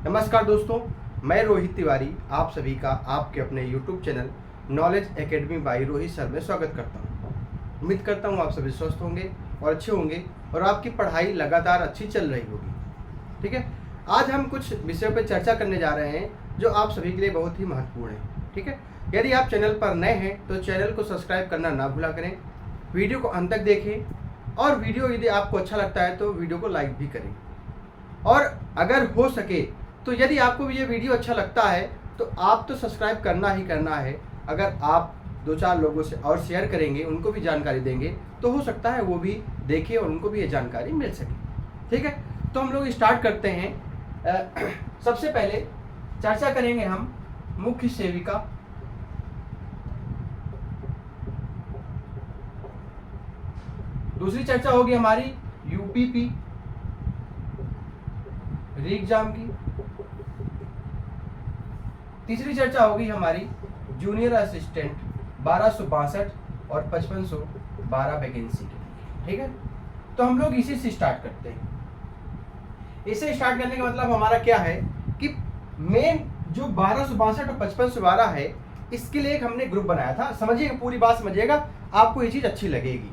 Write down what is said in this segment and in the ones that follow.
नमस्कार दोस्तों, मैं रोहित तिवारी आप सभी का आपके अपने YouTube channel knowledge academy by Rohit sir में स्वागत करता हूं। उम्मीद करता हूं आप सभी स्वस्थ होंगे और अच्छे होंगे और आपकी पढ़ाई लगातार अच्छी चल रही होगी। ठीक है, आज हम कुछ विषयों पर चर्चा करने जा रहे हैं जो आप सभी के लिए बहुत ही महत्वपूर्ण है। ठीक है, यदि आप चैनल पर नए हैं तो चैनल को सब्सक्राइब करना ना भूला करें, वीडियो को अंत तक देखें और वीडियो यदि आपको अच्छा लगता है तो वीडियो को लाइक भी करें। और अगर हो सके तो यदि आपको ये वीडियो अच्छा लगता है तो आप तो सब्सक्राइब करना ही करना है। अगर आप 2-4 लोगों से और शेयर करेंगे, उनको भी जानकारी देंगे तो हो सकता है वो भी देखें और उनको भी ये जानकारी मिल सके। ठीक है, तो हम लोग स्टार्ट करते हैं। सबसे पहले चर्चा करेंगे हम मुख्य सेविका। दूसरी चर्चा होगी हमारी यूपीपी री एग्जाम की। तीसरी चर्चा होगी हमारी जूनियर असिस्टेंट 1262 और 5512 वैकेंसी की। ठीक है, तो हम लोग इसी से स्टार्ट करते हैं। इसे स्टार्ट करने का मतलब हमारा क्या है कि मेन जो 1262 और 5512 है, इसके लिए एक हमने ग्रुप बनाया था। समझिएगा, पूरी बात समझिएगा, आपको ये चीज अच्छी लगेगी।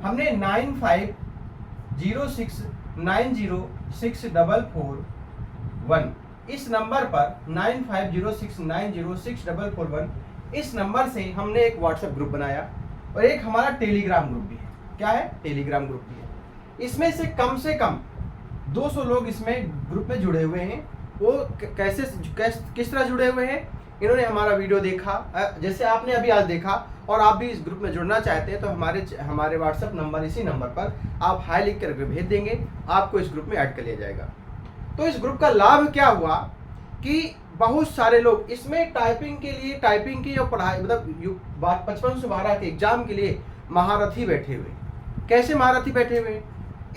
हमने 9506906441 इस नंबर पर 9506906441 इस नंबर से हमने एक व्हाट्सएप ग्रुप बनाया और एक हमारा टेलीग्राम ग्रुप भी है। क्या है? टेलीग्राम ग्रुप भी है। इसमें से कम 200 लोग इसमें ग्रुप में जुड़े हुए हैं। वो किस तरह जुड़े हुए हैं? इन्होंने हमारा वीडियो देखा, जैसे आपने अभी आज देखा, और आप भी इस ग्रुप में जुड़ना चाहते हैं तो हमारे व्हाट्सएप नंबर, इसी नंबर पर आप हाई लिख कर भेज देंगे, आपको इस ग्रुप में ऐड कर लिया जाएगा। तो इस ग्रुप का लाभ क्या हुआ कि बहुत सारे लोग इसमें टाइपिंग की जो पढ़ाई, मतलब 5512 के एग्जाम के लिए महारथी बैठे हुए। कैसे महारथी बैठे हुए?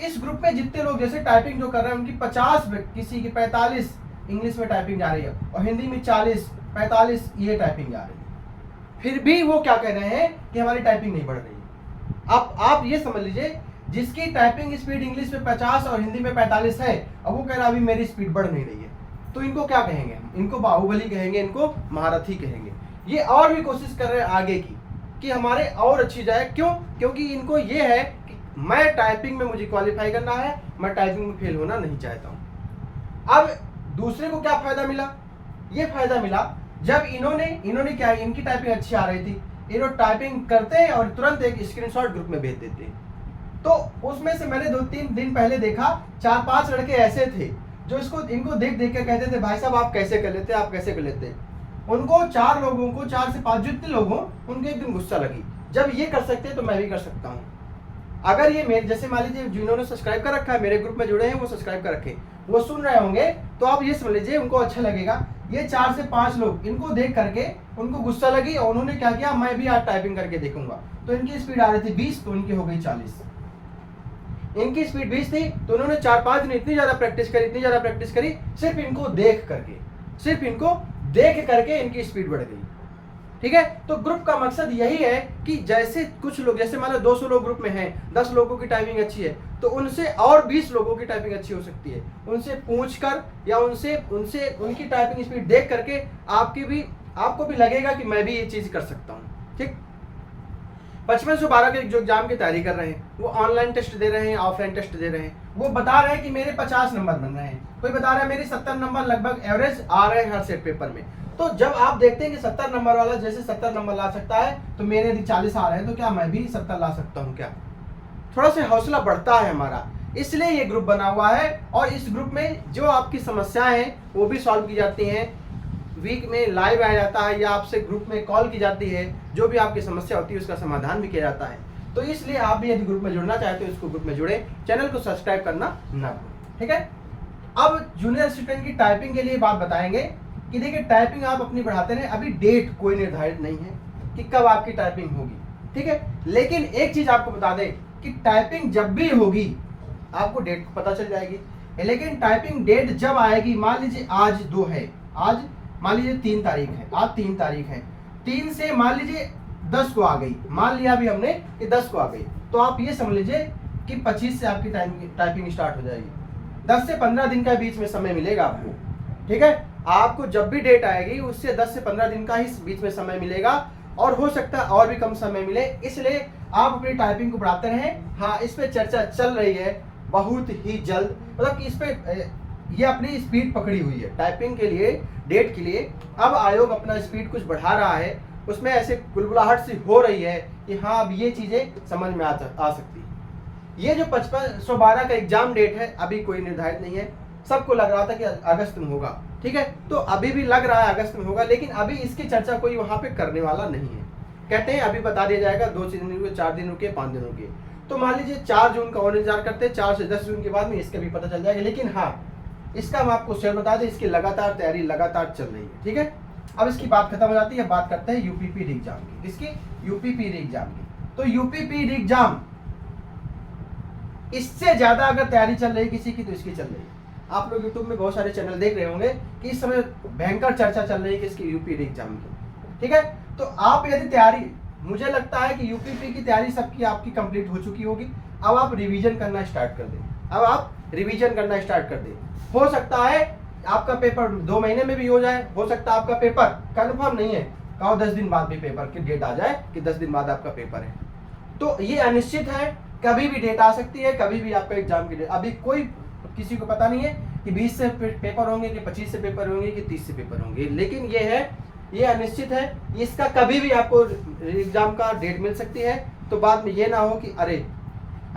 इस ग्रुप में जितने लोग जैसे टाइपिंग जो कर रहे हैं उनकी 50, किसी की 45 इंग्लिश में टाइपिंग जा रही है और हिंदी में 40-45 ये टाइपिंग जा रही है। फिर भी वो क्या कह रहे हैं कि हमारी टाइपिंग नहीं बढ़ रही है। आप ये समझ लीजिए, जिसकी टाइपिंग स्पीड इंग्लिश में 50 और हिंदी में 45 है, अब वो कह रहा है अभी मेरी स्पीड बढ़ नहीं रही है, तो इनको क्या कहेंगे? हम इनको बाहुबली कहेंगे, इनको महारथी कहेंगे। ये और भी कोशिश कर रहे हैं आगे की कि हमारे और अच्छी जाए। क्यों? क्योंकि इनको ये है कि मैं टाइपिंग में मुझे क्वालिफाई करना है, मैं टाइपिंग में फेल होना नहीं चाहता हूँ। अब दूसरे को क्या फायदा मिला? ये फायदा मिला जब इन्होंने क्या, इनकी टाइपिंग अच्छी आ रही थी, इन्होंने टाइपिंग करते हैं और तुरंत एक स्क्रीनशॉट ग्रुप में भेज देते हैं। तो उसमें से मैंने 2-3 दिन पहले देखा 4-5 लड़के ऐसे थे जो इनको देख के कहते थे, भाई साहब आप कैसे कर लेते, आप कैसे कर लेते। उनको 4 लोगों को, 4 से 5 जितने लोग हों, उनको एक दिन गुस्सा लगी, जब ये कर सकते हैं तो मैं भी कर सकता हूँ। अगर ये मेरे जैसे मान लीजिए जिन्होंने सब्सक्राइब कर रखा है, मेरे ग्रुप में जुड़े हैं, वो सब्सक्राइब कर रखे, वो सुन रहे होंगे, तो आप ये समझ लीजिए उनको अच्छा लगेगा। ये 4 से 5 लोग इनको देख करके उनको गुस्सा लगी और उन्होंने क्या किया, मैं भी आज टाइपिंग करके देखूंगा। तो इनकी स्पीड आ रही थी 20, तो इनकी हो गई 40। इनकी स्पीड 20 थी तो उन्होंने 4-5 दिन इतनी ज्यादा प्रैक्टिस करी, सिर्फ इनको देख करके इनकी स्पीड बढ़ गई। ठीक है, तो ग्रुप का मकसद यही है कि जैसे कुछ लोग, जैसे मान लो 200 लोग ग्रुप में हैं, 10 लोगों की टाइपिंग अच्छी है, तो उनसे और 20 लोगों की टाइपिंग अच्छी हो सकती है। उनसे पूछकर या उनसे उनकी टाइपिंग स्पीड देख करके आपको भी लगेगा कि मैं भी ये चीज कर सकता हूँ। ठीक, 5512 के जो एग्जाम की तैयारी कर रहे हैं, वो ऑनलाइन टेस्ट दे रहे हैं, ऑफलाइन टेस्ट दे रहे हैं, वो बता रहे हैं कि मेरे 50 नंबर बन रहे हैं, कोई बता रहा है मेरे 70 नंबर लगभग एवरेज आ रहे हैं हर सेट पेपर में। तो जब आप देखते हैं कि 70 नंबर वाला जैसे 70 नंबर ला सकता है, तो मेरे यदि 40 आ रहे हैं तो क्या मैं भी 70 ला सकता हूँ? क्या थोड़ा सा हौसला बढ़ता है हमारा। इसलिए ये ग्रुप बना हुआ है और इस ग्रुप में जो आपकी समस्याएं हैं वो भी सॉल्व की जाती हैं। वीक में लाइव आया जाता है या आपसे ग्रुप में कॉल की जाती है, जो भी आपकी समस्या होती है उसका समाधान भी किया जाता है। तो इसलिए आप भी यदि ग्रुप में जुड़ना चाहते हो, इसको ग्रुप में जुड़े, चैनल को सब्सक्राइब करना ना भूलें। ठीक है, अब जूनियर असिस्टेंट की टाइपिंग के लिए बात बताएंगे कि देखिए टाइपिंग आप अपनी बढ़ाते रहे, अभी डेट कोई निर्धारित नहीं है कि कब आपकी टाइपिंग होगी। ठीक है, लेकिन एक चीज आपको बता दें कि टाइपिंग जब भी होगी आपको डेट पता चल जाएगी। लेकिन टाइपिंग डेट जब आएगी, मान लीजिए आज 2 है, आज मान लीजिए 3 तारीख है, आज 3 तारीख है, 3 से मान लीजिए 10 को आ गई, मान लिया अभी हमने कि 10 को आ गई, तो आप ये समझ लीजिए कि 25 से आपकी टाइपिंग स्टार्ट हो जाएगी। 10 से 15 दिन का बीच में समय मिलेगा आपको। ठीक है, आपको जब भी डेट आएगी उससे 10 से 15 दिन का ही बीच में समय मिलेगा, और हो सकता है और भी कम समय मिले, इसलिए आप अपनी टाइपिंग को बढ़ाते रहें। हाँ, इस पे चर्चा चल रही है बहुत ही जल्द, मतलब कि इस पे ये अपनी स्पीड पकड़ी हुई है टाइपिंग के लिए, डेट के लिए। अब आयोग अपना स्पीड कुछ बढ़ा रहा है, उसमें ऐसे बुलबुलाहट सी हो रही है कि हाँ अब ये चीज़ें समझ में आ सकती है। ये जो 5512 का एग्जाम डेट है अभी कोई निर्धारित नहीं है। सबको लग रहा था कि अगस्त में होगा, ठीक है, तो अभी भी लग रहा है अगस्त में होगा, लेकिन अभी इसकी चर्चा कोई वहाँ पे करने वाला नहीं है। कहते हैं अभी बता दिया जाएगा, 2 दिन रुके, 4 दिन रुके, 5 दिन रुके। तो मान लीजिए 4 जून का और इंतजार करते हैं, 4 से 10 जून के बाद में इसका भी पता चल जाएगा। लेकिन हाँ, इसका हम आपको शेयर बता दें, इसकी लगातार तैयारी लगातार चल रही है, ठीक है। अब इसकी बात खत्म हो जाती है, बात करते हैं यूपीपी एग्जाम की। इसकी यूपीपी एग्जाम की, तो यूपीपी एग्जाम इससे ज्यादा अगर तैयारी चल रही है किसी की तो इसकी चल रही है। आप लोग यूट्यूब में बहुत सारे चैनल देख रहे होंगे कि इस समय भयंकर चर्चा चल रही है किसकी, यूपी एग्जाम की, ठीक है। तो आप यदि तैयारी, मुझे लगता है कि यूपीपी की तैयारी सबकी आपकी कंप्लीट हो चुकी होगी। अब आप रिवीजन करना स्टार्ट कर दें, अब आप रिवीजन करना स्टार्ट कर दें। हो सकता है आपका पेपर 2 महीने में भी हो जाए, हो सकता है आपका पेपर कंफर्म नहीं है, कहो 10 दिन बाद भी पेपर की डेट आ जाए कि 10 दिन बाद आपका पेपर है। तो ये अनिश्चित है, कभी भी डेट आ सकती है, कभी भी आपका एग्जाम की डेट, अभी कोई किसी को पता नहीं है कि 20 से पेपर होंगे कि 25 से पेपर होंगे कि 30 से पेपर होंगे। लेकिन ये है, ये अनिश्चित है, इसका कभी भी आपको एग्जाम का डेट मिल सकती है। तो बाद में ये ना हो कि अरे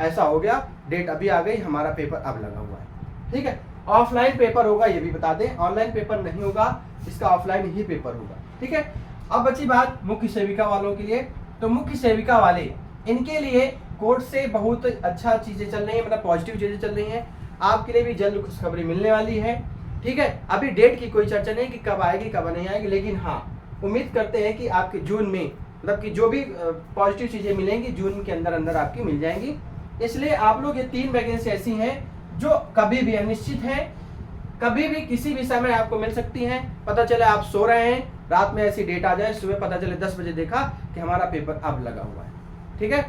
ऐसा हो गया, डेट अभी आ गई, हमारा पेपर अब लगा हुआ है, ठीक है। ऑफलाइन पेपर होगा, ये भी बता दें, ऑनलाइन पेपर नहीं होगा, इसका ऑफलाइन ही पेपर होगा, ठीक है। अब बची बात मुख्य सेविका वालों के लिए। तो मुख्य सेविका वाले, इनके लिए कोर्ट से बहुत अच्छा चीजें चल रही है, मतलब पॉजिटिव चीजें चल रही हैं। आपके लिए भी जल्द खुशखबरी मिलने वाली है, ठीक है। अभी डेट की कोई चर्चा नहीं कि कब आएगी कब नहीं आएगी, लेकिन हाँ उम्मीद करते हैं कि आपके जून में, मतलब कि जो भी पॉजिटिव चीजें मिलेंगी जून के अंदर अंदर आपकी मिल जाएंगी। इसलिए आप लोग, ये 3 वैकेंसी ऐसी हैं जो कभी भी अनिश्चित है, कभी भी किसी भी समय आपको मिल सकती हैं। पता चले आप सो रहे हैं, रात में ऐसी डेट आ जाए, सुबह पता चले 10 बजे देखा कि हमारा पेपर अब लगा हुआ है, ठीक है।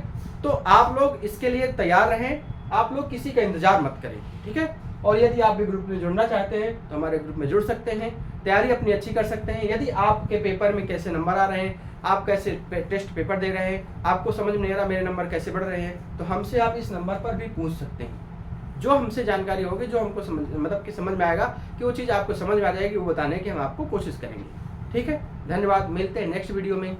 तो आप लोग इसके लिए तैयार रहें, आप लोग किसी का इंतजार मत करें, ठीक है। और यदि आप भी ग्रुप में जुड़ना चाहते हैं तो हमारे ग्रुप में जुड़ सकते हैं, तैयारी अपनी अच्छी कर सकते हैं। यदि आपके पेपर में कैसे नंबर आ रहे हैं, आप कैसे टेस्ट पेपर दे रहे हैं, आपको समझ में नहीं आ रहा मेरे नंबर कैसे बढ़ रहे हैं, तो हमसे आप इस नंबर पर भी पूछ सकते हैं। जो हमसे जानकारी होगी, जो हमको मतलब कि समझ में आएगा कि वो चीज़ आपको समझ में आ जाएगी, वो बताने की हम आपको कोशिश करेंगे, ठीक है। धन्यवाद, मिलते हैं नेक्स्ट वीडियो में।